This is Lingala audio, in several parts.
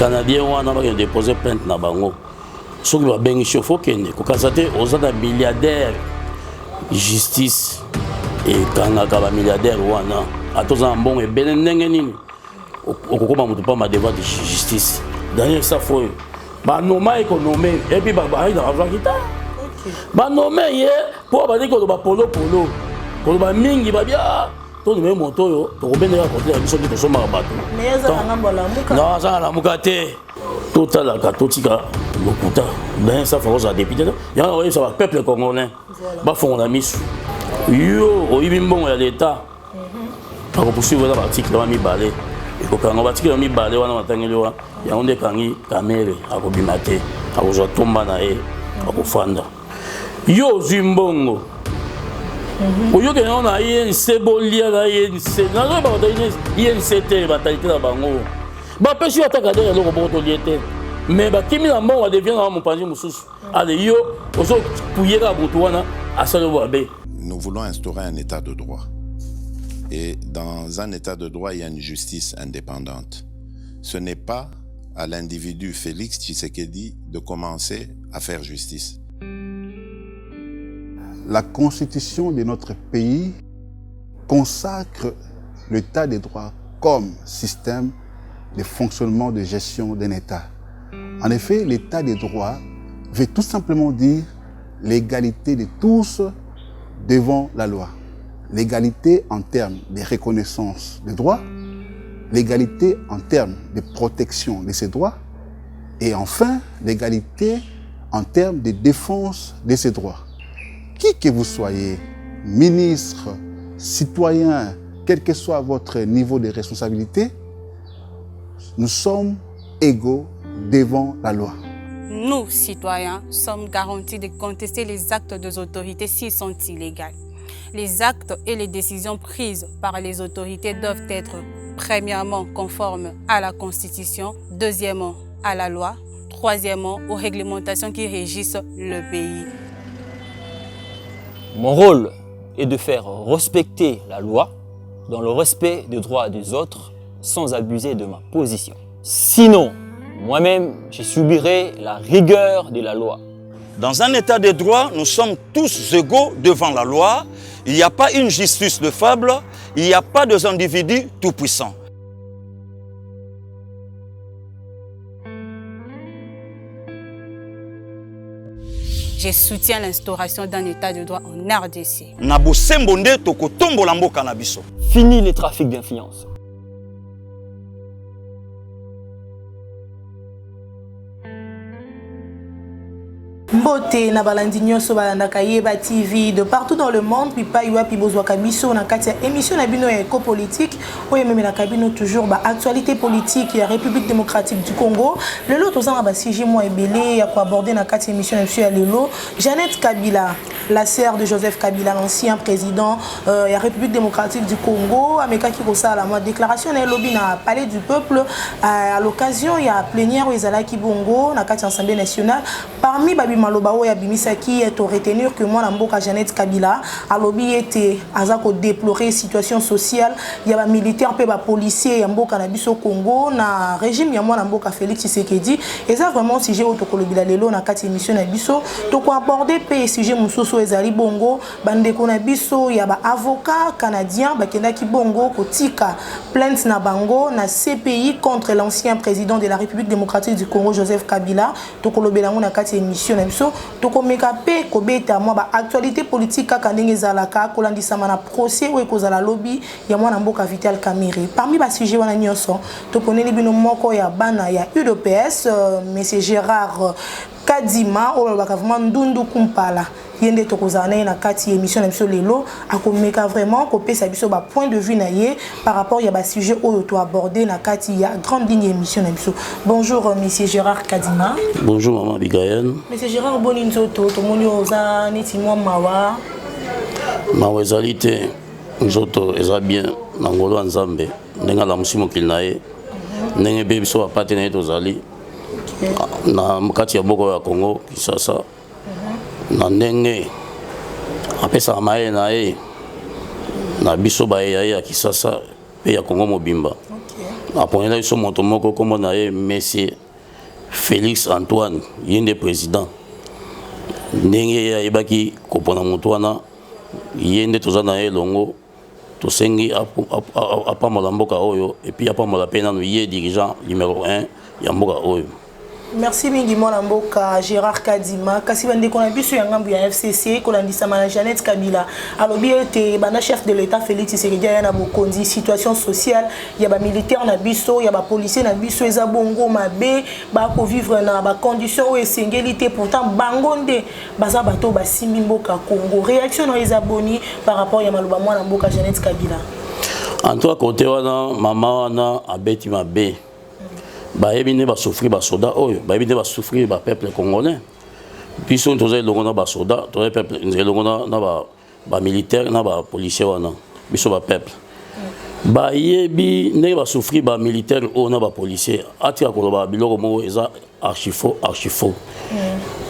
Canadiens ont déposé plainte na bango. Ceux qui ont bien chauffé, aux autres milliardaires, justice et quand milliardaire wana, à tous en bon et bien n'engagé. Au comment on pas ma devoir de justice. D'ailleurs ça faut. Bah normal économie et puis bah il a avoir guitare. Bah normal hier pour bah dire que le polo pour bah mingi bah bien. Tout le monde monto yo, to robene ya côté la mission de soma bato. Mais ça ngamba la muka. Non, ça la muka te. Total la katotika lokuta. Ben ça faut ça député. Ya on ça va peuple congolais. Ba fond la mission. Yo, oyimbongo ya l'état. Pour poursuivre la article wa mi balé. Et ko kanga article mi balé wana matangeli wa. Ya onde kangi kamere akobimate. Akozo tomba na e akofanda. Yo zimbongo. Oyo que on a INC bolia la INC na ba INC batalité na bango ba pesi attaque de lo boto liete mais ba kimi na mo devient na mon panzi mususu allez yo ozo puyera botoana asalo babe. Nous voulons instaurer un état de droit et dans un état de droit il y a une justice indépendante. Ce n'est pas à l'individu Félix Tshisekedi de commencer à faire justice. La constitution de notre pays consacre l'état des droits comme système de fonctionnement de gestion d'un État. En effet, l'état des droits veut tout simplement dire l'égalité de tous devant la loi. L'égalité en termes de reconnaissance des droits, l'égalité en termes de protection de ces droits et enfin l'égalité en termes de défense de ces droits. Qui que vous soyez, ministre, citoyen, quel que soit votre niveau de responsabilité, nous sommes égaux devant la loi. Nous, citoyens, sommes garantis de contester les actes des autorités s'ils sont illégaux. Les actes et les décisions prises par les autorités doivent être premièrement conformes à la Constitution, deuxièmement à la loi, troisièmement aux réglementations qui régissent le pays. Mon rôle est de faire respecter la loi dans le respect des droits des autres sans abuser de ma position. Sinon, moi-même, je subirai la rigueur de la loi. Dans un état de droit, nous sommes tous égaux devant la loi. Il n'y a pas une justice de faible, il n'y a pas des individus tout-puissants. Je soutiens l'instauration d'un état de droit en RDC. Fini les trafics d'influence. Mbote na balandi nyonso balandaka Yeba TV de partout dans le monde puis pa iwa puis bozwaka biso na kati ya émission na bino ya éco-politique oyo meme na kabino toujours ba actualité politique ya République démocratique du Congo lelo tozanga ba sujet mo ebele ya ko aborder na kati ya émission ya lelo Jeannette Kabila, la sœur de Joseph Kabila, l'ancien président ya République démocratique du Congo ameka ki kosala ma déclaration na lobby na palais du peuple à l'occasion ya plénière ezala ki bongo na kati ya Assemblée nationale parmi babi maloba oya bimisaki est retenir que moi na mboka Jeannette Kabila a lobby était azako déplorer situation sociale ya ba militaire pe ba policier ya mboka na biso Congo na régime ya moi na mboka Félix Tshisekedi et ça vraiment sujet otokolobila lelo na kati émission na biso to ko aborder pe sujet mususu ezali bongo bandeko na biso ya ba avocat canadien bakenda ki bongo kotika plainte na bango na CPI contre l'ancien président de la République démocratique du Congo Joseph Kabila to kolobela na kati émission na biso to komeka pe kobeta moi ba actualité politique kaka ndenge zalaka kolandisama na procès ou ekozala lobby ya mwana mboka Vital Kamerhe parmi ba sujet wana nyonso to poneli bino moko ya bana ya UDPS monsieur Gérard Kadima o ba vraiment ndundu kumpala yende tokozana na kati émission na biso lelo akomeka vraiment kopesa biso ba point de vue na ye par rapport ya ba sujet oyo to aborder na kati ya grande ligne émission na biso. Bonjour monsieur Gérard Kadima. Bonjour maman Bigaël. Monsieur Gérard Boninzoto to moni oza neti mwa mawa. Mawa ezali te nzoto eza bien na ngolo nzambe ndenga la musimo kilnae ndenge be biso ba partenaire tozali na mkati ya boko ya Congo Kinshasa na ndenge apesa maye na ye na biso ba ya Kinshasa pe ya Congo mobimba Après, là, ils sont montés comme on a monsieur Félix Antoine, il est président. Ndenge ya ebaki kopona moto wana yende tozana ye longo tosengi apamola mboka oyo et puis apamola pena no ye dirigeant numéro 1 ya mboka oyo. Merci mingi mwana mboka Gérard Kadima kasi bande kona biso ya ngambu ya FCC kolandisa mana Jeannette Kabila alobi ete bana chef de l'état Félix Tshisekedi ya na bokonzi situation sociale ya ba militaire na biso ya ba policier na biso eza bongo mabe ba ko vivre na ba conditions où esengeli pourtant bangonde baza bato ba simbi mboka Congo réaction na eza boni par rapport ya maloba mwana mboka Jeannette Kabila en toi côté wana mama wana abeti mabe bayebi ne ba souffrir ba soda oyo bayebi ne ba souffrir ba peuple congolais biso toza elongo na ba soda toza peuple elongo na ba militaire na ba policier wana biso ba peuple bayebi ne ba souffrir ba militaire o na ba policier atia koloba biloko mo eza archi faux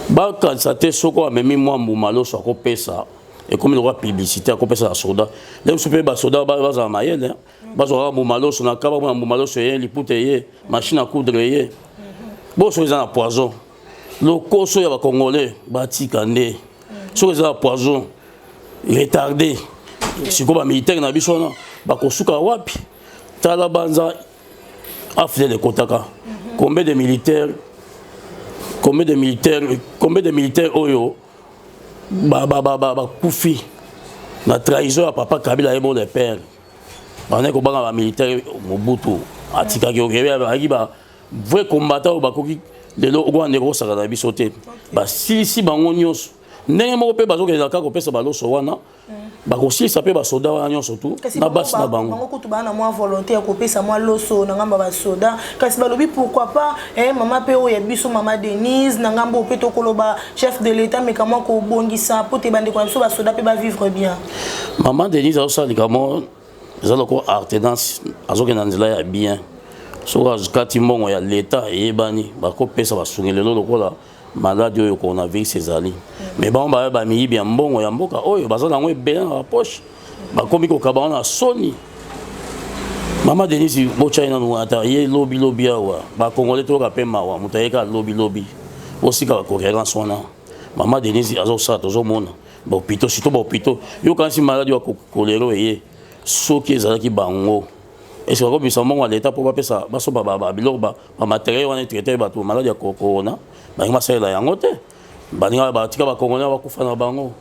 ba kansate soko amemi mwa mbumalo so akopesa et comme le roi publicité akopesa la soda les super ba soda ba za mayele bazo mbumalo so na kaba mbumalo so ye lipute ye machine à coudre ye bo so eza na poison le koso ya ba congolais ba tikande so eza na poison retardé siko ba militaire na biso na ba kosuka wapi tala banza afle de kotaka combien de militaires oyo ba kufi na trahison ya papa Kabila et mon père bana ko banga ba militaire Mobutu atika ki okebe ba vrai combattant ba koki lelo ogwande ko saka na biso te ba si bango nyonso ndenge moko pe bazo ke na ka ko pesa baloso wana ba ko si sape ba soda wana nyonso tu na basi na bango bango kutu bana moi volonté ya ko pesa moi loso na ngamba ba soda kasi balobi pourquoi pas mama pe o ya biso mama Denise na ngambo pe to koloba chef de l'état mais comment ko bongisa pote bande ko biso ba soda pe ba vivre bien maman Denise a ça likamo zaloko artenance azoke na nzela ya bien so azukati mbongo ya l'état eyebani ba ko pesa ba sungelelo lokola malade oyo coronavirus ezali mais ba miyibi ya mbongo ya mboka oyo baza nango ebele na poche bakomi kokaba na soni mama Denise bochaina no ata ye lobi awa ba congolais to ka pe mawa mutayeka lobi osika ko cohérence wana mama Denise azo sa tozo mona ba hôpital sito ba hôpital yo kansi malade wa kolero eye soki ezalaki bango est-ce que comme ça mon l'état pour pas pesa baso ba biloko ba matériel wana traité ba to malade ya corona ba ngama sala yango te ba ninga ba tika ba congolais ba kufa na bango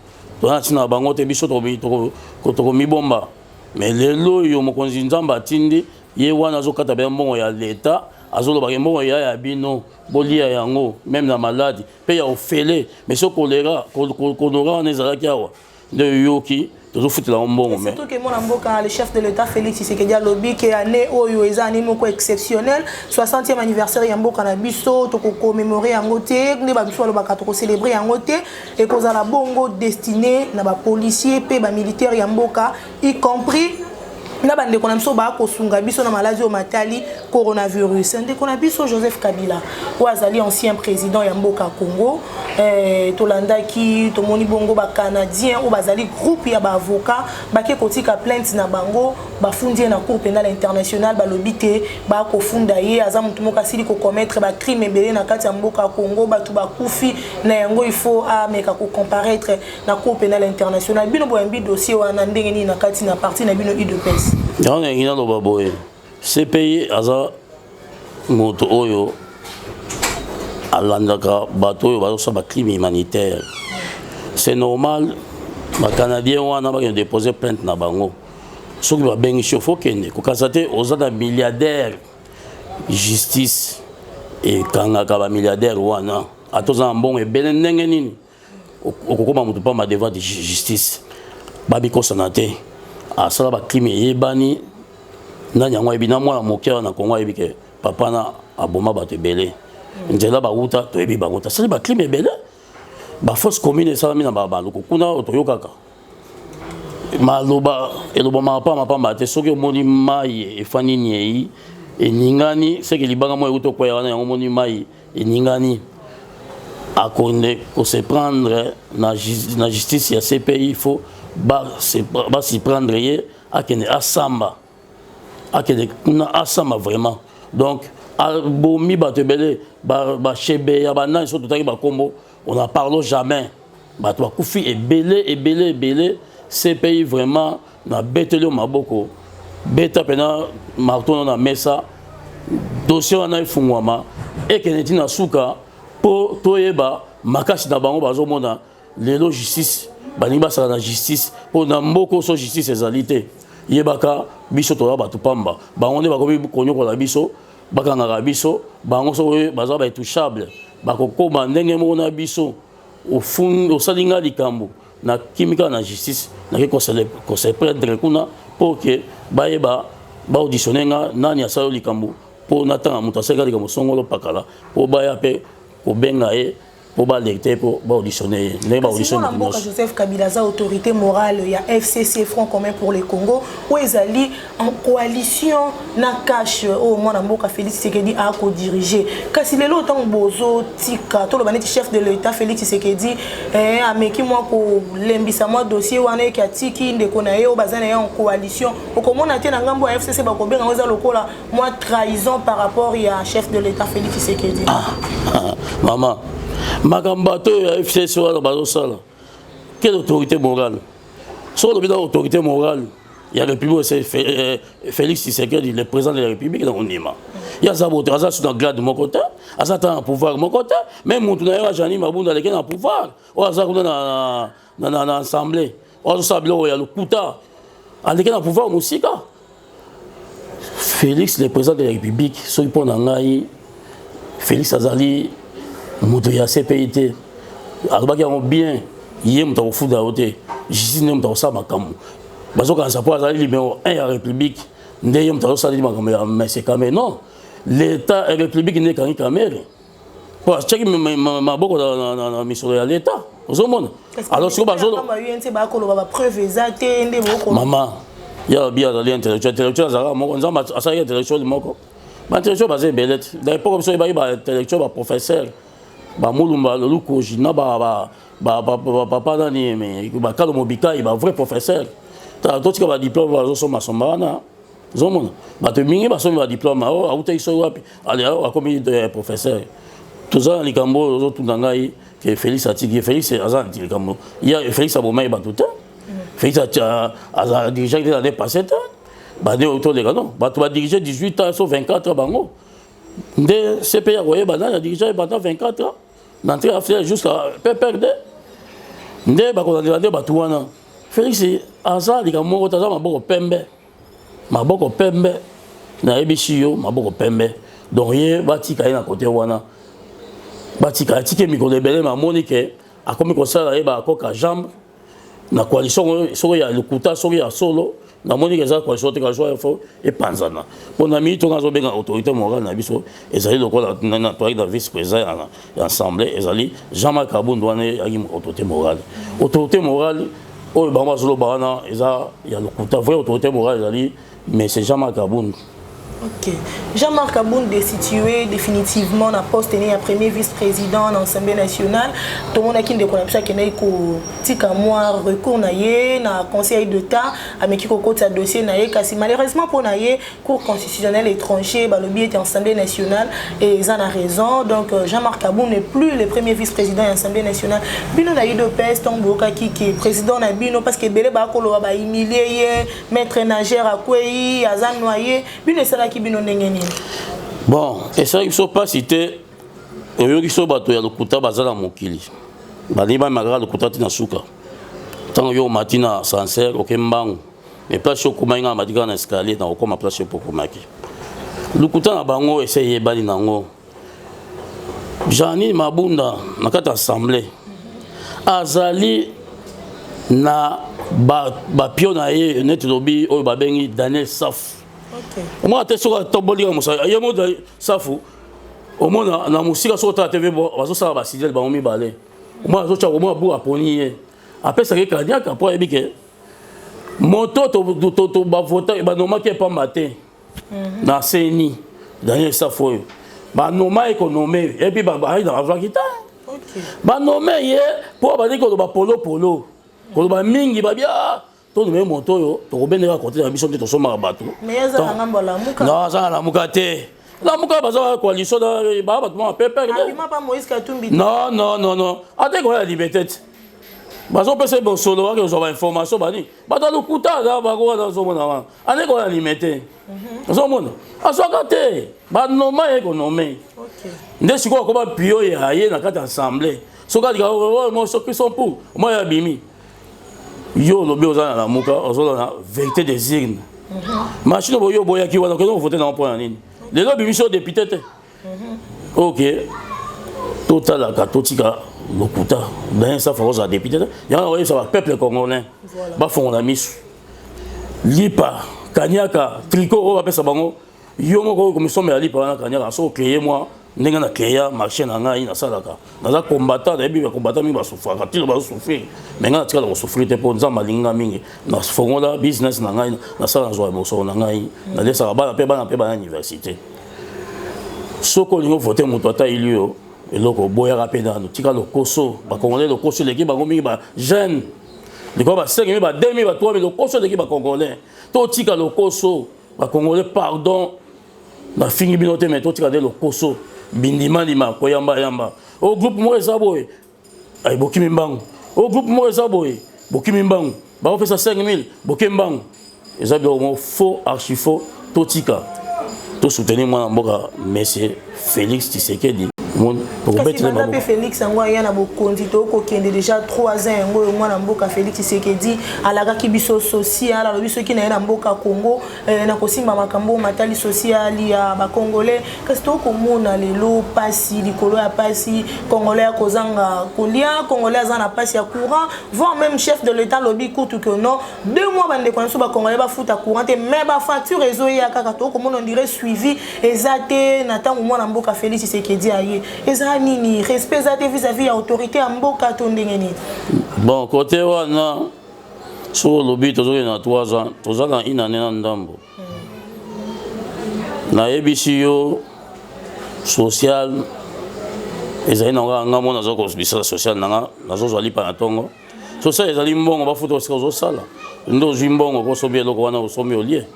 to na tina bango te biso to mibomba mais lelo yo mokonzi nzamba tindi ye wana azokata ba mbongo ya l'état azoloba ke mbongo ya bino bolia yango même na malade pe ya ofele mais so choléra konora na ezalaki awa de yoki toujours foutre la mbongo mais surtout que mon mboka le chef de l'état Félix Tshisekedi lobby que année oyo eza ani moko exceptionnel 60e anniversaire ya mboka na biso to commémorer yango te ne ba biso ba to célébrer yango te et cause la bongo destiné na ba policier pe ba militaire ya mboka y compris na bande kona biso ba ko sunga biso na maladie au matali coronavirus ndeko kona biso Joseph Kabila ou azali ancien président ya mboka Congo tolandaki tomoni bongo ba canadien ou bazali groupe ya ba avocat ba ke kotika plainte na bango ba fundi na cour pénale internationale ba lobité ba ko funda ye aza mutu moka sili ko commettre ba crime ebele na kati ya mboka Congo ba tu ba kufi na yango il faut ameka ko comparaître na cour pénale internationale bino bo mbi dossier wana ndenge ni na kati na parti na bino UDPS dans les gens loba boye ce pays aza moto oyo alandaka bato oyo bazo ba crime humanitaire c'est normal ba canadien wana ba déposer plainte na bango soki ba bengi chauffeur kende ko kasate ozana milliardaire justice et kangaka ba milliardaire wana atoza mbongo ebele ndenge nini okokoma mutu pa ma devant de justice babi ko sanate asala ba crime yebani na nyango ebina mwana mokia na Kongo ebike papa na aboma bato ebele nzela ba uta to ebi bango ta sali ba crime ebele ba force commune sala mina ba loko kuna otoyokaka maloba eloba mapa mate soki omoni mai efani nyei eningani seki libanga mo euto kwa wana yango moni mai eningani akonde ko se prendre na justice ya CPI il faut s'y prendre ye akene asamba akende kuna asama vraiment donc bomi batebele ba chebe ya banani so tutaki ba kombo on n'en parle jamais bato bakufi ebele ces pays vraiment na betelo maboko beta pena marton na mesa dossier wana ifungwama ekende tina suka po toyeba makasi na bango bazomona lelo justice baningi basala na justice po na mboko so justice ezali te yebaka biso toya bato pamba bango nde bakomi konyokola biso bakangaka biso bango so baza baintouchable bakokoma ndenge moko na biso osalinga likambo na kimika na justice nake conseil prêtre kuna po ke bayeba baauditionne nga nani asala likambo po natanga moto asalaka likambo songolo pakala po baya mpe kobenga ye pour balecter pour auditionner les auditionner Joseph Kabila za autorité morale il y a FCC Front commun pour le Congo où ils allaient en coalition na cash au moins mboka Félix Tshisekedi a co-dirigé kasi lelo tant bozo tika to le baneti chef de l'état Félix Tshisekedi ameki moi ko lembisa moi dossier wana ki atiki ndeko na ye o bazana ya en coalition okomona te na ngambo ya FCC ba ko benga oza lokola moi trahison par rapport ya chef de l'état Félix Tshisekedi maman Makambato ya FCC wala bazosala. Quelle autorité morale? Sur le bilan autorité morale, il y a le République, c'est Félix Tshisekedi, le président de la République dans Onima. Il y a Zabote, Aza sur la grade de mon côté, Aza dans le pouvoir de mon côté, même Moutouna Jani Mabounda dans le pouvoir, ou Aza dans l'Assemblée, ou Aza il y a le Kouta, dans le pouvoir aussi. Félix, le président de la République, sur le pont d'Angaï, Félix Azali, moto ya CPIT alobaki yango bien ye moto akofuda yo te justice nde moto akosala makambo bazokanisa po azali numéro 1 ya république nde ye moto azosala makambo ya mese kamere non l'état ya république nde ekangi kamere po atiaki maboko na misolo ya l'état ozomona alors siko mama ya bi azali intellectuel azalaka moko nzambe asalaki intellectuel moko baintellectuel baza ebele te da époque biso ebaki baintellectuel baprofesseur Bamulumba Loluko Jina papa nani bakalo mobika ba vrai professeur ta totika ba diplôme bazo soma sombana zomona bato mingi basomi ba diplôme o auta iso wapi ali a komi professeur toza likambo zo tundangai ke Félix atiki Félix azan likambo ya Félix abomai batuta Félix a dirigé l'année passée ba de autour de non bato ba diriger 18 ans sur 24 bango de CPA voyez banana a dirigé pendant 24 ans d'entrée à faire jusqu'à perdre nde bakolanda nde bato wana Félix aza likambo moko taza maboko pembe na yebishi yo maboko pembe donc ye batika ye na côté wana batika atike mikolo ebele mamoni ke akomi kosala ye bakoka jambe na coalition soko ya lokuta soko ya solo na moni ke za coalition te ka joie fo e panzana pona mi to ngazo benga autorité morale na biso ezali lokola na toyi da vice président ya assemblée ezali Jean-Marc Kabund wana ya autorité morale o ba ma zolo bana eza ya lokuta vraie autorité morale ezali mais c'est Jean-Marc Kabund. Ok. Jean-Marc Kabund est situé définitivement dans le poste de premier vice-président de l'Assemblée nationale. Tout le monde a dit que le recours dans le Conseil d'État, mais qui a dossier malheureusement pour la Cour constitutionnelle étranger, le biais de l'Assemblée nationale, et ils en ont raison. Donc Jean-Marc Kabund n'est plus le premier vice-président de l'Assemblée nationale. Bino na eu de peste, Tomboka qui est président de Bino parce que Bélé Bakolo va humilier, maître nageur à Kouéi, Azan Noyer, Bino qui bino nengeni. Bon, et ça il faut pas citer oyoki so bato ya lokuta bazala mokili. Bali ba magara lokuta tina suka. Tant yo matina sincère okembango. Mais place okuma nga matika na escalier na okoma place pokomaki. Lokuta na bango essayer bali nango. Jani Mabunda na kata assemblée. Azali na ba piona ye net lobi o babengi Daniel Saf. Moi, je suis un peu de temps. Il y a un peu de temps. Au moins, na musika so ta TV bazo sala ba sidel ba omi balé. Moi zo cha au moins bu aponi. Après ça ke cardiaque après ebike. Moto to ba vota ba noma ke pa matin. Na seni. Daniel Safoyo. Ba noma économie et puis ba na avakita. OK. Ba noma ye pour ba diko ba polo. Ko ba mingi ba bia to numéro moto yo to bendera côté la mission to soma bato mais ça nga mbola muka non ça la muka te la muka baza coalition da ba bato ma pepe abima pas Moïse Katumbi non ate ko la liberté bazo pese bon solo wa ke zo ba information bani bato lokuta da ba ko da zo mona ane ko la liberté zo mona asoka te ba noma e ko nomé OK nde siko ko ba pio ya ye na kata assemblée soka dika mo so qui sont pour moi ya bimi yo lobi ozana na muka ozona na vérité des urnes machine boyo boya ki wana ko voter na point nini les lobi mission député te OK total la katotika lokuta dans ça faut aux députés ya na ça va peuple congolais ba fond la misu lipa kanyaka tricot o ba pesa bango yo moko commission ya lipa na kanyaka so créer moi ndenge na créer marché na ngai na salaka naza combattant na biba combattant mi ba souffrir ka tilo ba souffrir mais nga tika la souffrir te pour nzamba linga mingi na fongola business na ngai na sala zo boso na ngai na desa ba pe ba université soko lingo voter muto ata ilio eloko boya rapeda no tika lo koso ba congolais lo koso l'équipe ba mingi ba jeune diko ba 5000 ba 2000 ba 3000 lo koso l'équipe ba congolais to tika lo koso ba congolais pardon na fingi binote mais to tika de lo koso bindima lima ko yamba au groupe mo esaboye ay bokimi mbangu au groupe mo esaboye bokimi mbangu ba on fait ça 5000 bokimi mbangu ezabo mo faux archi faux totika to soutenir moi mboka monsieur Félix Tshisekedi mon pour mettre le Félix ngwa yana bokondi to ko kende déjà 3 ans ngo mwana mboka Félix Tshisekedi alaka kibiso social alo biso ki na mboka Congo na kosimba makambo matali social ya ba congolais kasi to ko mona lelo pasi likolo ya pasi congolais kozanga kolia congolais azana pasi ya courant voire même chef de l'état lobby kutu que non 2 mois bande ko nso ba congolais ba futa courant te mais ba facture ezo ya kaka to ko mona on dirait suivi ezate na tango mwana mboka Félix Tshisekedi aye ezani ni respect zate vis-à-vis ya autorité ya mboka to ndenge nini bon côté wana sur lobby tozoki na 3 ans tozaka une année na ndambo na ebisi yo social ezali na nga mona zo ko bisala social nanga nazo zo lipa na tongo social ezali mbongo ba futo zo sala ndo zimbongo ko sobi eloko wana ko somi olie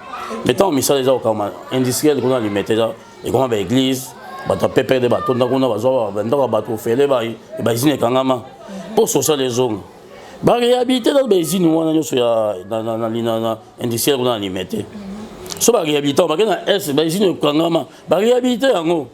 metant misala za kama industriel ko na limiter et comment ba église bata pepe de bato ndakuna bazo ndaka bato fele ba izine kangama pour social les hommes ba réhabiliter dans ba izine wana nyoso ya na industriel ko na limiter so ba réhabiliter ba na s ba izine kangama ba réhabiliter yango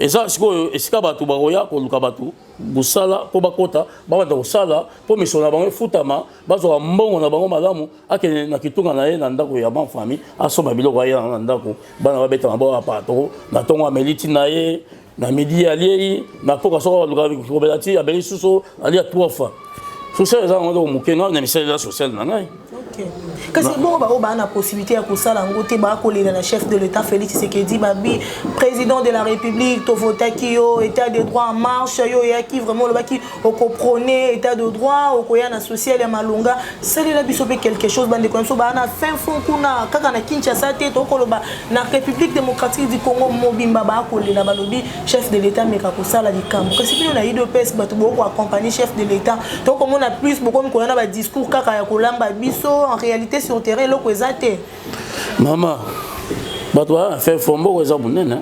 et ça siko esika bato ba roya ko luka bato busala po bakota ba bata osala po misona bango futama bazo mbongo na bango malamu akene na kitunga na ye na ndako ya ban famille asoma biloko ya na ndako bana ba beta mabo apato na tongo ameliti na ye na midi aliei na poka so luka ko belati abeli suso ali a 3 fois social za ngo mukenga na misala social na ngai kasi bon ba na possibilité ya kosala ngote ba kolela na chef de l'état Félix Tshisekedi babi président de la République to votaki yo état de droit en marche yo ya ki vraiment le baki o comprenez état de droit o koya na social ya malonga sali la biso pe quelque chose bande ko so ba na fin fond kuna kaka na Kinshasa te to koloba na République démocratique du Congo mobimba ba kolela balobi chef de l'état meka kosala likambo kasi pino na IDPS bato boko accompagner chef de l'état to comme on a plus beaucoup ko na ba discours kaka ya kolamba biso en réalité sur le terrain loko ezate maman bato a fait fombo ko ezabunene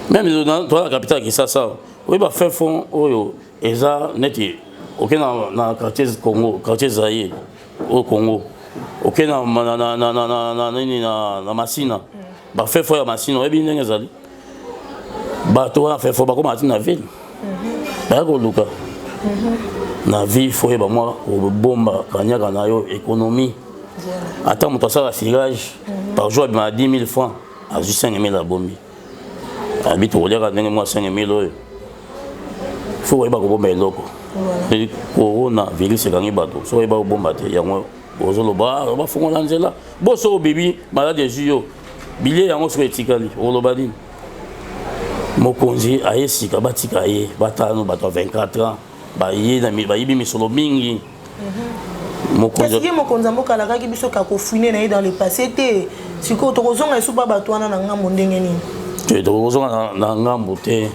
même dans la capitale qui ça oui ba fait fond oyo eza neti okena na quartier Congo quartier Zaïre au Congo okena na Masina ba fait fond ya Masina ebi ndenge ezali bato a fait fond ba ko matina ville ba ko luka na vie faut ba moi bomba kanyaka na yo économie attends mon ça filage par jour à 10 000 francs à 5 000 la bombi habite au lera ndenge moi 5 000 faut ba ko bomba eloko et corona virus kangi bato so ba bomba te yango ozolo ba fongola nzela boso bibi malade juyo billet yango so etikali olobadi mokonzi ayesika batika ye batano bato 24 ans ba yibi misolo mingi mokonza mboka la kaki biso ka kofouiner na dans le passé te siko to kozonga esupa bato wana na ngambo ndenge nini te to kozonga na ngambo te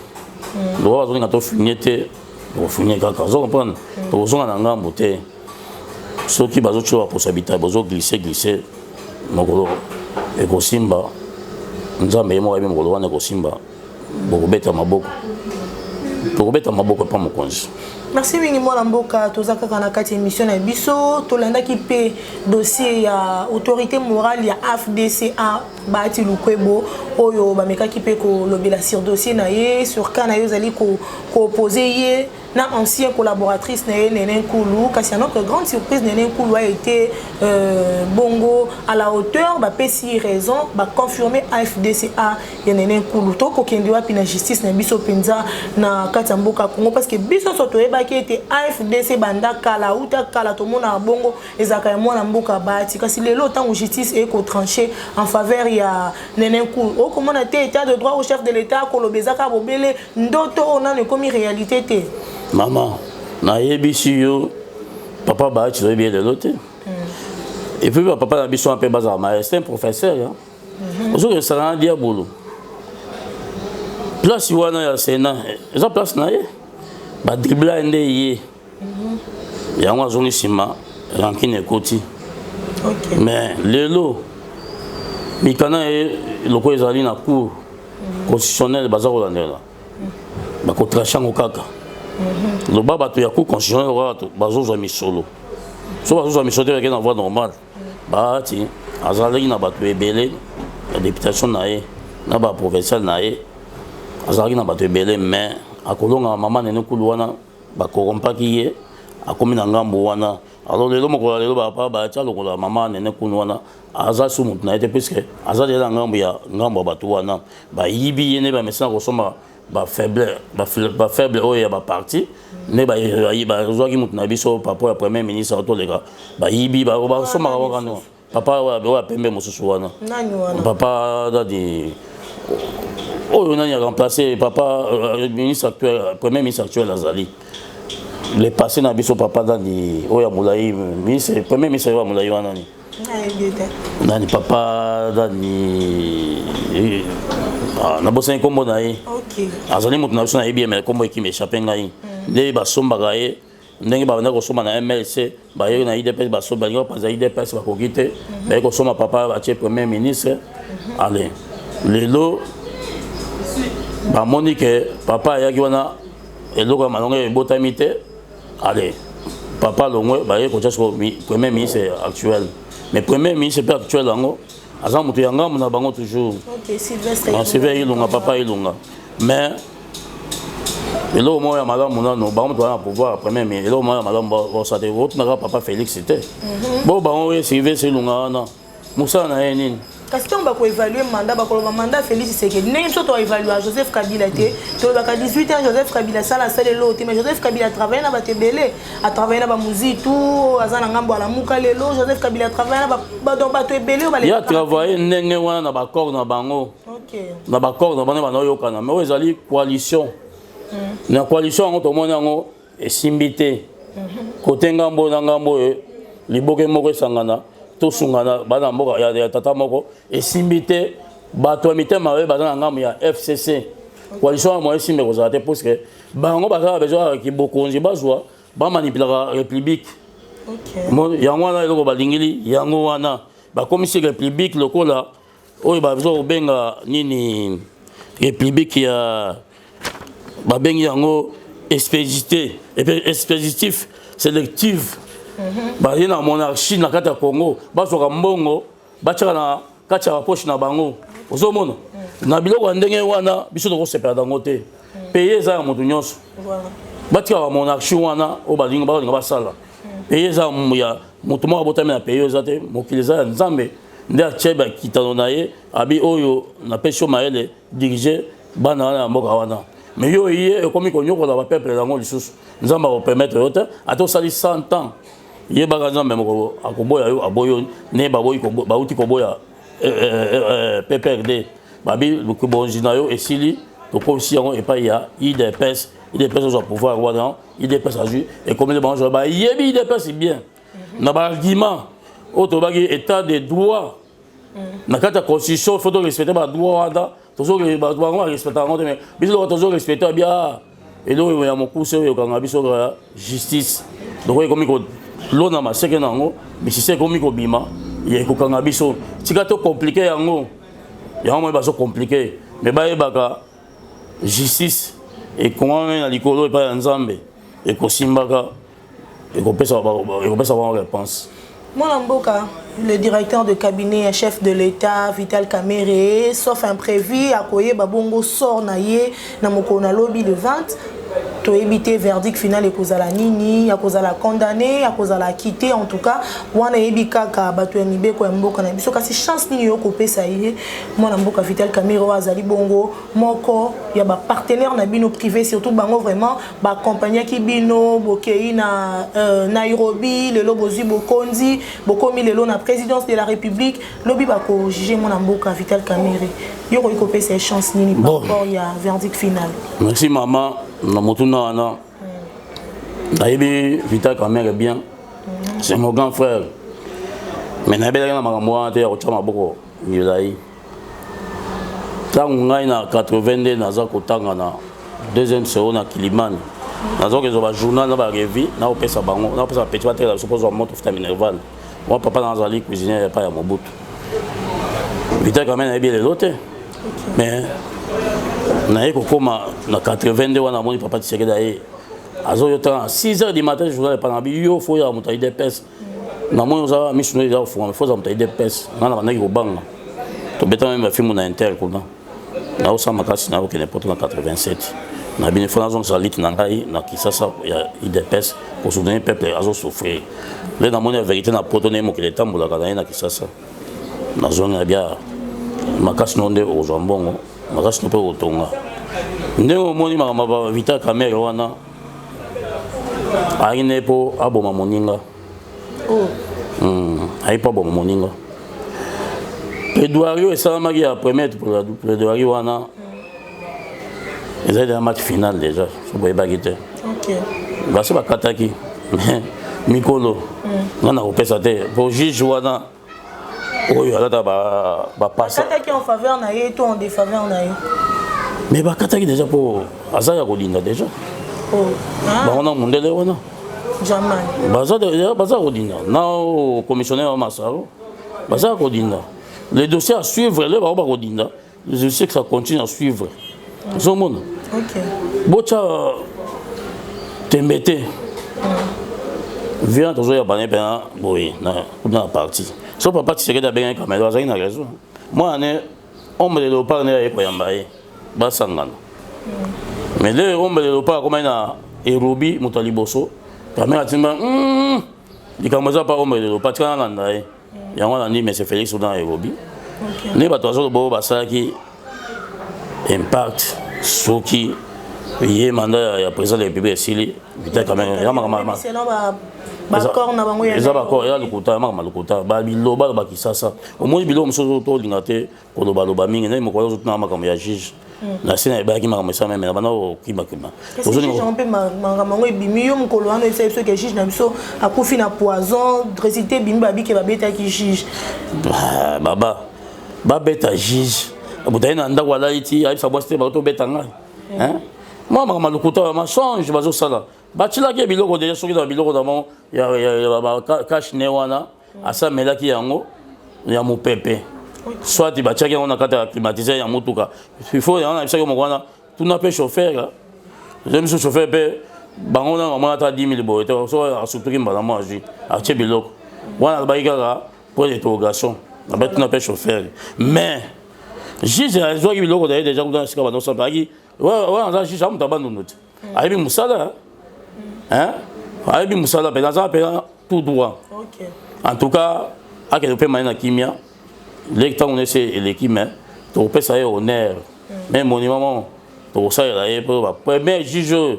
lo ba zonga to fouiner te o fouiner kaka zo comprendre to kozonga na ngambo te ceux qui bazo choix pour s'habiter bazo glisser mokolo ekosimba nzambe mo abe mokolo wana ekosimba bokobeta maboko pa mokonzi. Merci mingi mwana mboka toza kaka na kati émission na biso tolandaki pe dossier ya autorité morale ya AFDCA Bahati Lukwebo oyo bamekaki pe ko lobela sur dossier na ye sur cas na yo zali ko opposer ye na ancienne collaboratrice na ye Nene Nkulu kasi à notre grande surprise Nene Nkulu a été bongo à la hauteur ba pesi raison ba confirmer AFDCA ya Nene Nkulu to ko kendi wapi na justice na biso penza na kati ya mboka Congo parce que biso soto qui était AFDC banda kala uta kala to mona bongo ezaka ya mwana mboka Bahati kasi lelo tant justice est ko trancher en faveur ya Nene Nkulu o comment na té état de droit au chef de l'état ko lobezaka bobele ndoto on a ne comme réalité té maman na yebisi yo papa Bahati zo bien lelo té et puis papa na biso un peu bazar mais c'est un professeur hein aujourd'hui ça va dire boulot place wana ya Sénat eza place na ye ba dribla ende ye yango azongi sima rankine ekoti mais lelo mikana ye loko ezali na cour constitutionnelle baza kolandela bakotrache yango kaka loba bato ya cour constitutionnelle bato bazozwa misolo so bazozwa misolo te bake na voie normale Bahati azalaki na bato ebele ya députation na ye na baprovincial na ye azalaki na bato ebele mais akolonga mama Nene Nkulu wana bakorompaki ye akomi na ngambo wana alors lelo mokolo lelo papa Bahati alokola mama Nene Nkulu wana aza su mutu na ye te puisque aza lela ngambo ya bato wana bayibi ye ne bamesina kosomba bafaible oyo ya baparti ne bazwaki mutu na biso papa ya premier ministre atoleka bayibi basomaka wakano papa oyo apembe mosusu wana papa dadi oh, on a remplacé papa ministre actuel, premier ministre actuel Azali. Le passé n'a pas papa Dani, Oya Moulaï, ministre, premier ministre Oya Moulaï Wanani. Nani papa Dani. Na bossa un combo naï. Ok. Azali moutnaïs na bien mais combo qui m'échappe naï. Né basomba gaé. Ndenge ba ndako soma na MLC, ba yo na IDPS ba so ba yo pa za IDPS ba kokite. Ba ko soma papa ba che premier ministre. Allez. Lelo ba moni que papa ya kiwana eloko malonga ebotami te allez papa longwe ba ye ko tsasko premier ministre actuel mais premier ministre pas actuel ngo aza mutu yanga muna bango toujours OK Sylvestre ilunga papa ilunga mais eloko mo ya malamu nano bango to na pouvoir premier ministre eloko mo ya malamu ba sa te vote na papa Félix c'était bon bango ye Sylvestre ilunga na musa na ye nini. Parce qu'on va évaluer le mandat Félix Tshisekedi. Nous sommes évalué Joseph Kabila. Tu as 18 ans, Joseph Kabila, ça la salle l'autre. Mais Joseph Kabila a travaillé dans la télé, a travaillé dans la musique, tout, a travaillé dans la mouka, Joseph Kabila a travaillé dans la télé. Il a travaillé dans la bakor na bango. OK. Na bakor na bango yokana. Mais ils allaient coalition. Na coalition tout le monde est simbité. Côté ngambo na ngambo liboke moko sangana. Sungana bana mboka ya tata moko esimbité bato mitema we bazana ngamu ya FCC coalition mo esimbe kozate parce que bango bazala besoin ki bokonzi bazwa ba manipuler république. OK. Mo yango wana eloko balingili yango wana ba commission république lokola oyo bazo benga nini république ya ba bengi yango expéditif expéditif sélectif. Bah il y a une monarchie na kati ya Congo basoka mbongo bachaka na kati ya poche na bango ozomona na biloko ndenge wana biso to sepela dango te payer za moto nyonso voilà batika ba monarchie wana o balinga basala payer za ya moto mo abotami na payer za te mokiliza ya nzambe nde acheba kitano na ye abi oyo na pesho maele diriger bana na mboka wana mais yo yé ekomi konyokola ba peuple dango lisusu nzamba ko permettre yote ato sali 100 ans ye bagaza memo akoboya yo aboyo ne baboyi ko bauti ko boya PPRD babi ko bonjina yo esili to ko si on et pas ya IDPS au pouvoir wana IDPS a joué et comme les banjo ba yebi IDPS bien na ba argument auto bagi état de droit na kata constitution faut respecter ba droit wana toujours les ba droit respecter en mais biso toujours respecter bien et donc il y a mon coup sur yo kanga biso justice donc comme ko lona maseke nango bisise komi kobima ye kokanga biso tika to compliqué yango yango bazo compliqué mais bayebaka justice et comment na likolo pa nzambe et kosimbaka et kopesa ba réponse. Mon Mboka, le directeur de cabinet chef de l'État, Vital Kamerhe, sauf imprévu, Akoye Babongo sort naye na mokona lobby le 20. To éviter verdict final et kozala nini, ya kozala condamné, ya kozala quitté en tout cas. Wana ebika ka batu ya mibeko ya mboka na biso kasi chance nini yo kopesa ye. Mon Mboka Vital Kamerhe azali bongo moko ya ba partenaire na bino privé surtout bango vraiment ba compagnie ki bino bokei na Nairobi, lelo bozi bokonzi, bokomi lelo na présidence de la République, lobi ba ko juger Mon Mboka Vital Kamerhe. Yo ko kopesa chance nini par rapport ya verdict final. Merci maman. Na motuna wana nayebi Vital Kamerhe bien c'est mon grand frère mais nabelaka na makambo wana te ya kotia maboko milai ntango ngai na 82 naza kotanga na deuxième sero na Kilimani naza kozwa bajournal na barevi naopesa bango naopesa bapeti batekela biso kozwa moto futa minerval mwa papa nazali cuisinier epai ya Mobutu. Vital Kamerhe nayebi lelo te mais naye kokoma na 82 wana moni papa Tshisekedi aye azo yota à 6h du matin journal pendant bio faut ya mutai de pes na moni oza mission ya faut za mutai de pes na bandaki kobanga to beta même film na inter kuna na osa makasi na okene poto na 87 na bine fona zone salit na ngai na kisasa ya IDPS pour soutenir peuple azo souffrir le na moni la vérité na poto na mokile tambola kana na kisasa na zone ya bia makasi nonde ozambongo makasi nope otonga ndenge omoni makambo Vital Kamerhe wana aine po aboma moninga ayi po aboma moninga plaidoirie esalamaki ya première plaidoirie wana ezali na match final déjà so boyebaki te basi bakataki mikolo nga na kopesa te po juge wana oyo alata bapasa bakataki en faveur na ye to en défaveur na ye mais bakataki déjà po aza ya kolinda déjà bango na mondele wana baza kolinda na commissionnaire wa Masaro baza kolinda les dossiers à suivre le bango bakolinda je sais que ça continue à suivre zomona bocha tembete vient toujours ya bane pena boye na partie so papa Tshisekedi abengi Kamerhe azali na raison moi ne homme de léopard ne ekoyamba ye basangana mais le homme de léopard comme na Nairobi moto liboso Kamerhe atimba likambo eza pa homme de léopard tika na nda ye yango na ndi monsieur Félix na Nairobi ne bato azolobo basalaki impact soki ye mandat ya président de la République esili Vital Kamerhe eza bakor ya lokuta makama lokuta biloba bakisasa omoni biloko mosusu tolinga te kolobaloba mingi nde mokolo ozotuna makambo ya juge na se na ebaki makambo esa meme na bana okimbakima mpe makambo yango ebimi yo mokolo wana oyebisa biso ke juge na biso akufi na poison résulté ebimi babike babetaki juge baba babeta juge botali na ndako alali ti ayebisa bwasi te bakotobeta ngai mwa makambo lokuta machange bazosala batilaki biloko deja soki na biloko na ya cache ne wana asamelaki yango ya mopepe soit batiaki yango na kati ya climatiseur ya motuka il faut yango na bisaki moko wana tuna mpe chauffeur miso chauffeur mpe bango na bamona ata 10 000 boye te so asutuki mbala mwa jus atie biloko wana alobaki kaka point d'interrogation abe tuna mpe chauffeur mais juge azwaki biloko daye deja kuna esika bandosala aki wana aza juge amutu abandonu te ayebi mosala ayebi mosala mpe naza mpe tout droit en tout cas akende mpe maye na kimia leki ntango nese eleki me tokopesa ye honneur me monument mo tokosalela ye mpo bapremier juge oyo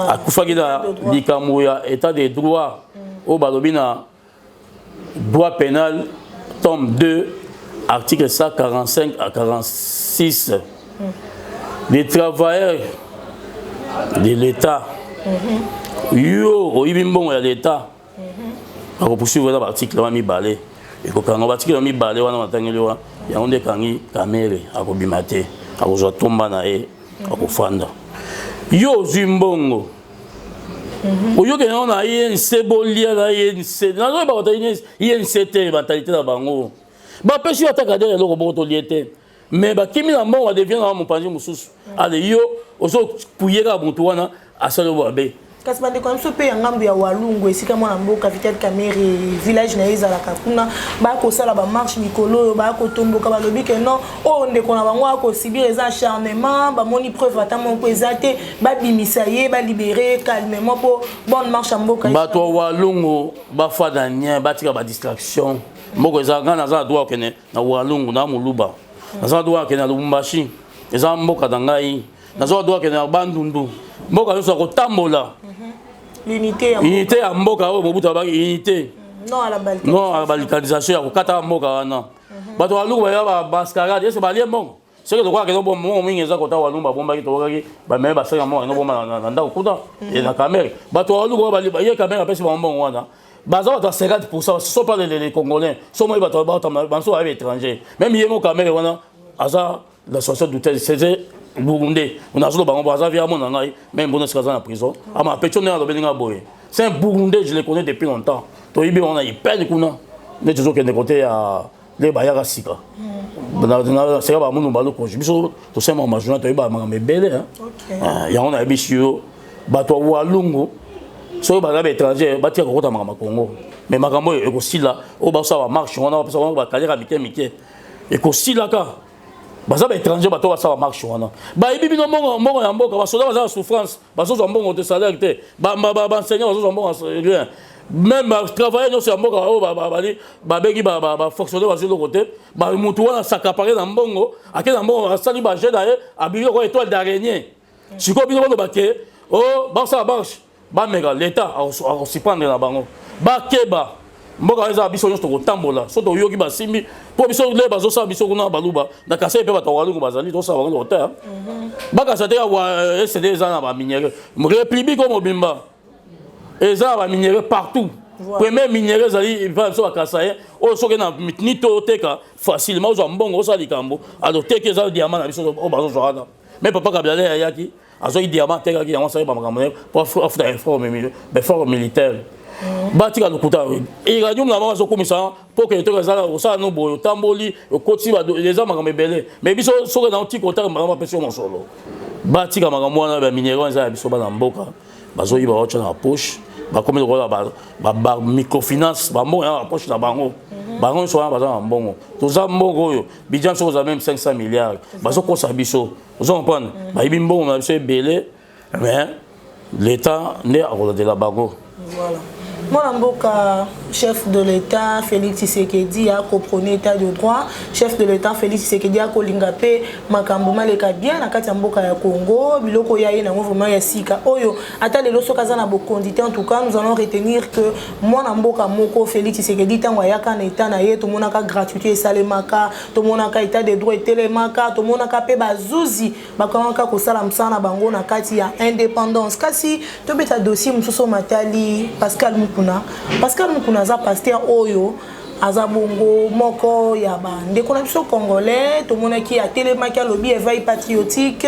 akufaki na likambo ya état de droit oyo balobi na droit pénal tome 2 article 145 à 46 les travailleurs de l'état yo oyibi mbongo ya l'état bakopoursuivre na baarticle wana mibale ekokanga baarticle wana mibale wana matangeli wana yango nde ekangi Kamerhe akobima te akozwa tomba na ye akofanda yo ozwi mbongo oyoke on a INC bolia na INC na zo ba ta INC mentalité na bango ba pesi ataka de loko boto liete mais ba kimi na mo devient na mon panzi mususu ale yo ozo kuyeka buntu wana asalo babe kasi bande kwa mso pe ngambu ya walungu esika mwana mboka vitete kamere village na ezala kakuna ba ko sala ba marche mikolo ba ko tomboka ba lobi ke non o ndeko na bango ko sibir eza acharnement ba moni preuve atamo ko ezate ba bimisa ye ba libérer calmement pour bonne marche mboka ba to walungu ba fada nya ba tika ba distraction moko eza ngana za droit kene na walungu na muluba na za droit kene na Lubumbashi eza mboka dangai na za droit kene na Bandundu mboka nyonso kotambola unité ya mboka oyo bobuta ba unité non à la balkanisation ya kokata mboka wana bato walungu ba mascarade ese balie mbongo c'est que de quoi que no bon mingi eza kota walungu bomba ki tokaki ba me ba sanga mo no bomba na ndako kuta et na caméra bato walungu ba ye caméra pesi ba mbongo wana baza bato 50% ce sont pas les congolais sont moi bato banso avec étranger même yemo caméra wana aza la société d'hôtel c'est Burundais, on a joué au Baza via mon angai, même bon est en prison. Ah ma pétionné à l'Obeninga Boye. C'est un Burundais, je le connais depuis longtemps. Toibi on a eu peine de kuna. Mais toujours qu'il est côté à les Bayara Sika. C'est pas mon balo ko. Je biso to c'est mon majeur toibi ba ma belle hein. Il y a on a biso bato walungu. So ba ba étranger ba tia ko ta ma Congo. Mais makambo e ko sila o ba sa ba marche on a ba kalera mike. E ko sila ka baza ba étranger bato ba sa marche wana ba ibibi no mbongo ya mboka ba soda baza souffrance bazo zo mbongo de salaire te ba enseignant bazo zo mbongo rien même travailler no sur mboka o ba begi ba fonctionner bazo le côté ba mutu wana s'accaparer na mbongo akena mbongo asali ba jeune aye abili ko étoile d'araignée siko bino ba ke o ba sa marche ba mega l'état a s'y prendre na bango ba keba mboka eza biso nyonso kotambola so to yoki basimbi po biso le bazo sa biso kuna baluba na kase pe bato walungu bazali to sa bango hotel baka sa te wa SD eza na ba minéraux république ko mobimba eza ba minéraux partout premier minéraux zali va so akasaye o so ke na nito teka facilement zo mbongo so likambo alo teke eza diamant na biso o bazo joana mais papa kabila le yaki azo diamant teka ki yango sa ba makambo pour faire effort militaire batika lokuta et radio na bazo komisa pour que to ezala osala no boyo tamboli okoti ba les hommes makambo belé mais biso soka na oti kota makambo pesio mosolo batika makambo wana ba minéraux ezala biso ba na mboka bazo yiba ocha na poche ba komi lokola ba microfinance ba mbongo na poche na bango bango so ba za mbongo to za mbongo oyo bijan so za même 500 milliards bazo kosa biso vous comprenez ba yibi mbongo na biso belé mais l'état ne a de la bango voilà. Mon mboka chef de l'État Félix Tshisekedi a compris état de droit chef de l'État Félix Tshisekedi a kolingapé makambo maleka bien na kati ya mboka ya Congo biloko ya na mouvement ya sika oyo ata lelo sokaza na bokondité en tout cas nous allons retenir que mon mboka moko Félix Tshisekedi tango yaka na état na ye to monaka gratuité et salemaka to monaka état de droit et telemaka to monaka pe bazuzi bakamaka ko sala msana bango na kati ya indépendance kasi to beta dossier musoso matali Pascal Mukuna za pasteur oyo azabongo moko ya ba ndeko na biso congolais to mona ki a telemaki alobi éveil patriotique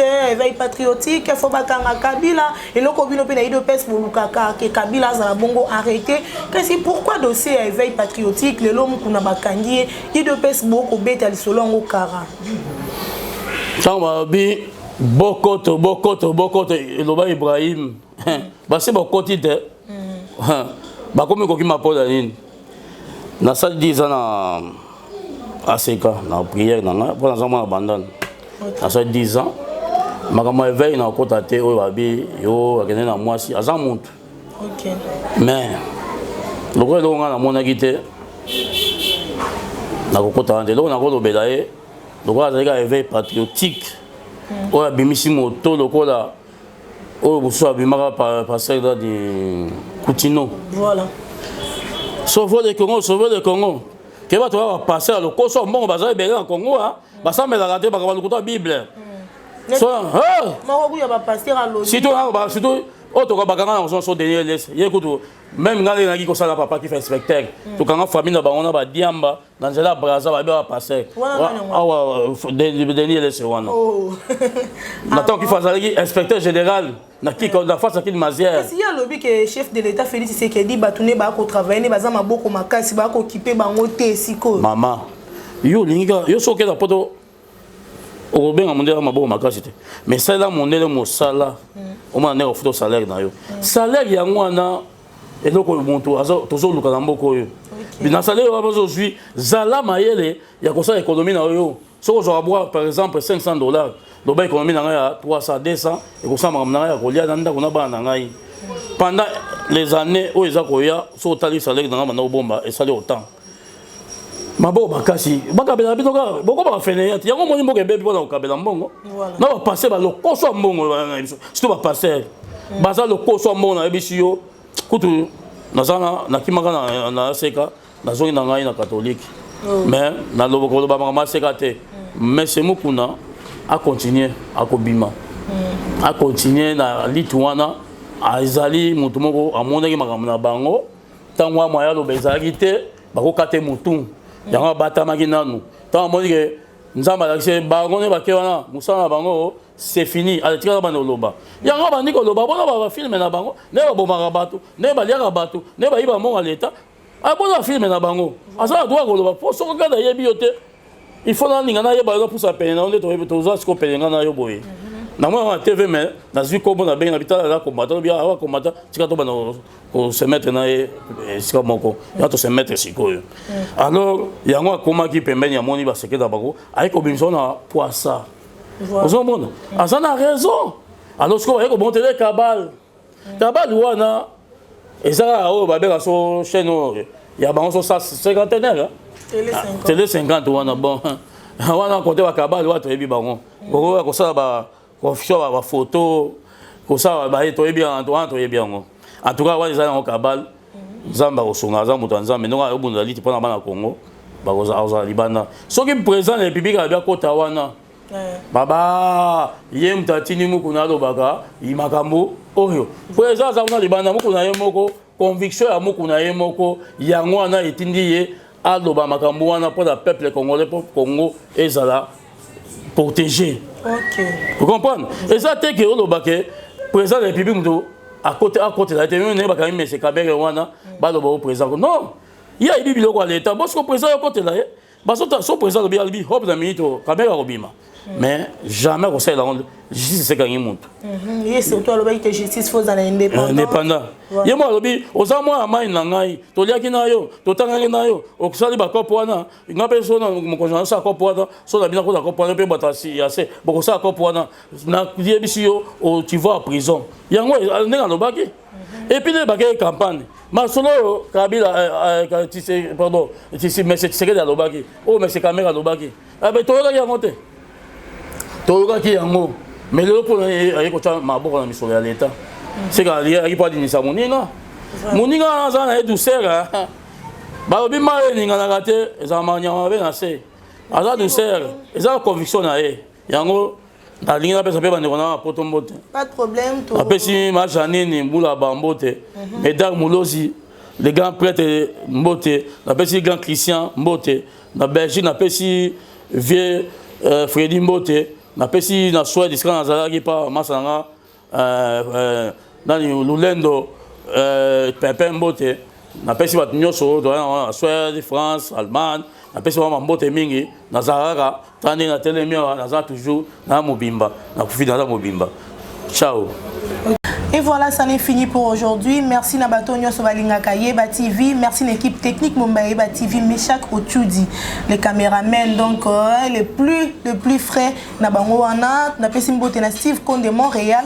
faut bakanga Kabila et loko bino pe na ido pes bolukaka ke Kabila za bongo arrêté kasi pourquoi dossier éveil patriotique le lom kuna bakangi ido pes boko beta lisolongo kara tamba bi bokoto eloba Ibrahim ba se bokoti te bakomi koki mapoda nini na sali 10 ans na aseka na prière na nga pour na bandana na sali 10 ans makambo éveil na kota te oyo babi yo akende na mwasi aza muntu OK mais lokola lo nga na monaki te na kokota ande lo na kolobela ye lokola azalika éveil patriotique oyo abimisi moto lokola oyo bosusu abimaka passer dans des Coutino. Voilà. Sauver le Congo. Que va toi passer à l'okoso bon bazar belé en Congo hein. Basa me la rater ba ba Bible. So Moko ya ba passer à l'eau. Surtout auto ka bakanga na so dernier laisse écoute même ngale na ki ko sala papa qui fait inspecteur to kanga famille na bango na ba diamba dans la braza ba ba passer awa dernier laisse wana na tant qu'il fasse inspecteur général na ki ko na face à qui mazière si ya lobby que chef de l'état Félix Tshisekedi batune ba ko travailler ba za maboko makasi ba ko occuper bango te siko mama yo linga yo soke na poto o benga mondela maboko makasi te mais ça là mondela mo sala o ma na ofuto salaire na yo salaire ya ngwana eloko monto azo tozo luka na mboko yo bina salaire wa bozo zui zala mayele ya kosa économie na yo soko zo aboa par exemple $500 do ba économie na ya 300 200 et ko sama na ya kolia na ndako na bana ngai pendant les années o eza koya so tali salaire na na bomba et salaire autant mabo bakasi bakabela bitoka boko ba fene yati yango moni mboke bebe bona okabela mbongo na ba passer ba lokoso mbongo ba biso surtout ba passer baza lokoso mbongo na biso yo kutu nazana na kimaka na seka na zongi na ngai na catholique mais na loboko ba mama seka te mais c'est mukuna a continuer a kobima a continuer na litwana azali mutu moko amonaki makambo na bango tango moya lo bezaki te bako kate mutu yanga batamaki nanu tant moni ke nzamba lakse bango ne bakewana musana bango c'est fini atika ba noloba yanga bandi ko loba bona ba filme na bango ne ba bomaka bato ne ba liaka bato ne ba iba monga leta abona filme na bango asa doit ko loba po so kada yebi yote il faut na ninga na yeba na pusa pene na onde to za sko pene na yo boye na moi TV mais na zui ko bona ben na bitala la combattre bien awa combattre tika to bana ko se mettre na e sika moko ya to se mettre sikoyo alors yango akoma ki pembeni ya moni ba sekeda bako ay ko bimso na poissa ozo mona asa na raison alors ce ko ay ko monter le cabal wana ezaka o ba beka so chaîne ya bango so 50 télé 50 wana bon wana côté ba cabal wa to yebi bango ko ça ba ko fiwa ba photo ko ça ba to yebi Antoine to yebi yango en tout cas wa za en cabal zamba ko songa za mutu nzambe ndonga yo bunda liti pona bana Congo ba ko za libana soki président de République abia kota wana baba ye mtatini muku na lobaka imakambo oyo président za na libana muku na ye moko conviction ya muku na ye moko yango wana etindi ye aloba makambo wana pour le peuple congolais pour Congo ezala protégé. OK. Vous comprenez? Et ça te que oloba ke président de la République muto à côté la télé ne ba quand même c'est Kabere wana ba loba président. Non. Il y a ibi biloko à l'état. Parce que président à côté là ba so président de bialbi hop na minito Kabere robima. Mais jamais conseil la justice c'est gagner monte. Et surtout aloba que justice faut dans l'indépendance. Indépendant. Yemo alobi ozamwa amai na ngai to liaki na yo to tangaki na yo okusali ba kopo wana ngape so na mokonzo sa kopo wana so na bina ko kopo wana pe batasi yase boko sa kopo wana na yebisi yo tu vas en prison. Yango ndenge alobaki. Et puis les bagages campagne. Ma solo Kabila pardon mais c'est que alobaki. Oh mais c'est caméra alobaki. Ah ben to yoka yangote. Toyoka ki yango mais le pour ay ko tsa maboko na misolo ya leta c'est que ali pas dinisa moninga na za na douceur ba obi mare ninga na kate za manya mabe na se aza douceur eza conviction na ye yango na linga pesa pe bande kona poto mbote pas de problème to apesi ma janine mbula bambote mesdames mulozi les grands prêtres mbote na pesi grand Christian mbote na Belgique na pesi vieux Freddy mbote na pesi na soie disque na zalaki pa masanga nani lulendo pepe mbote na pesi bat nyoso do na soie de France Allemagne na pesi wa mbote mingi na zalaka tani na telemia na za toujours na mobimba na kufida na mobimba ciao. Et voilà, ça n'est fini pour aujourd'hui. Merci Nabatonio Sovalingaka Yeba TV. Merci l'équipe technique Mumbai Yeba TV. Meshak Ochudi, les caméramens donc le plus frais Nabango Wana, Napesimbote na Steve Conde de Montréal.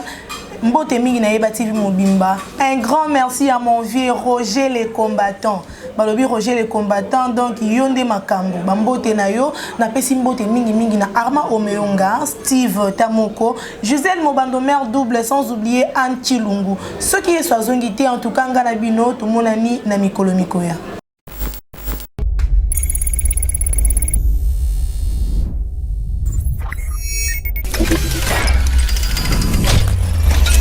Mbote mingi na Yeba TV Mobimba. Un grand merci à mon vieux Roger les combattants. Balobi Roger les combattants donc Yonde Makambo. Bambote na yo na Pesimbote mingi na Arma Omeonga, Steve Tamoko, Gisèle Mobandomer double sans oublier Anne Chilungu. Ce qui est soazongité en tout cas ngana bino tout monani na mikolo mikoya.